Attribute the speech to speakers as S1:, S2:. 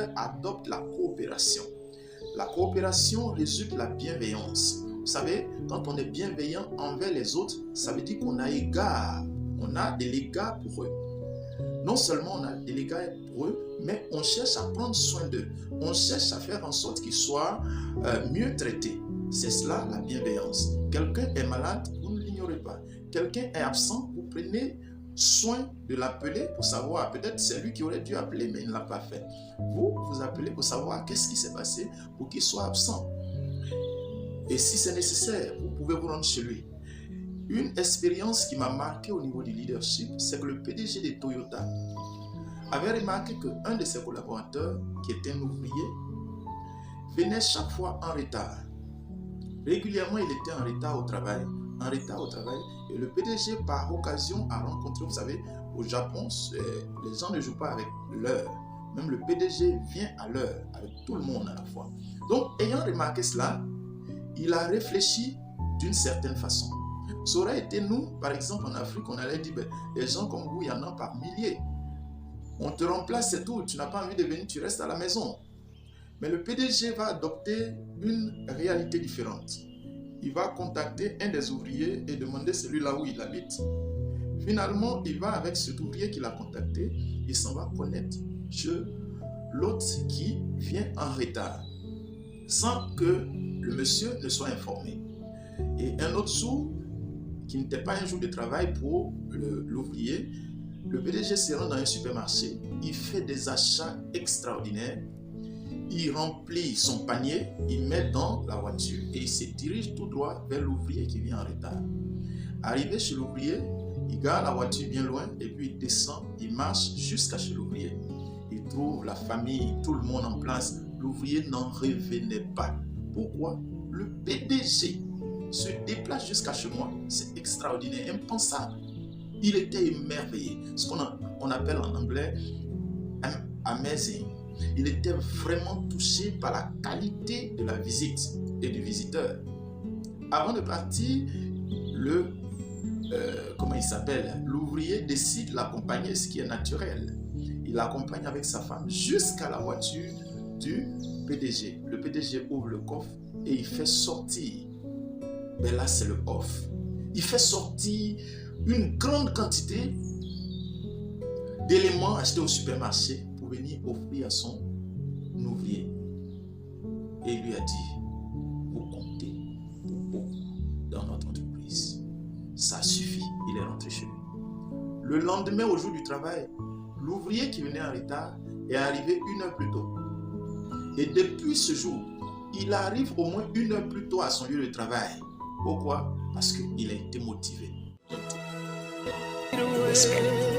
S1: leader adopte la coopération. La coopération résulte de la bienveillance. Vous savez, quand on est bienveillant envers les autres, ça veut dire qu'on a égard. On a de l'égard pour eux. Non seulement on a de l'égard pour eux, mais on cherche à prendre soin d'eux. On cherche à faire en sorte qu'ils soient mieux traités. C'est cela la bienveillance. Quelqu'un est malade, vous ne l'ignorez pas. Quelqu'un est absent, vous prenez soin de l'appeler pour savoir, peut-être c'est lui qui aurait dû appeler, mais il ne l'a pas fait. Vous appelez pour savoir qu'est-ce qui s'est passé pour qu'il soit absent. Et si c'est nécessaire, vous pouvez vous rendre chez lui. Une expérience qui m'a marqué au niveau du leadership, c'est que le PDG de Toyota avait remarqué qu'un de ses collaborateurs, qui était un ouvrier, venait chaque fois en retard. Régulièrement, il était en retard au travail. Et le PDG, par occasion, a rencontré, vous savez, au Japon, les gens ne jouent pas avec l'heure. Même le PDG vient à l'heure, avec tout le monde à la fois. Donc, ayant remarqué cela, il a réfléchi d'une certaine façon. Ça aurait été nous, par exemple en Afrique, on allait dire, les gens comme vous, il y en a par milliers. On te remplace, c'est tout. Tu n'as pas envie de venir, tu restes à la maison. Mais le PDG va adopter une réalité différente. Il va contacter un des ouvriers et demander celui-là où il habite. Finalement, il va avec cet ouvrier qu'il a contacté, il s'en va connaître chez l'autre qui vient en retard, sans que le monsieur ne soit informé. Et un autre jour, qui n'était pas un jour de travail pour l'ouvrier, le PDG se rend dans un supermarché, il fait des achats extraordinaires, il remplit son panier, il met dans la voiture et il se dirige tout droit vers l'ouvrier qui vient en retard. Arrivé chez l'ouvrier, il gare la voiture bien loin et puis il descend, il marche jusqu'à chez l'ouvrier. Il trouve la famille, tout le monde en place. L'ouvrier n'en revenait pas. Pourquoi? Le PDG se déplace jusqu'à chez moi. C'est extraordinaire, impensable. Il était émerveillé. Ce qu'on appelle en anglais amazing. Il était vraiment touché par la qualité de la visite et du visiteur. Avant de partir, l'ouvrier décide de l'accompagner, ce qui est naturel. Il l'accompagne avec sa femme jusqu'à la voiture du PDG. Le PDG ouvre le coffre et il fait sortir, mais là c'est le off, il fait sortir une grande quantité d'éléments achetés au supermarché pour venir offrir à son ouvrier. Et il lui a dit, vous comptez pour beaucoup dans notre entreprise. Ça suffit. Il est rentré chez lui. Le lendemain, au jour du travail, l'ouvrier qui venait en retard est arrivé 1 heure plus tôt. Et depuis ce jour, il arrive au moins 1 heure plus tôt à son lieu de travail. Pourquoi? Parce qu'il a été motivé. Respect.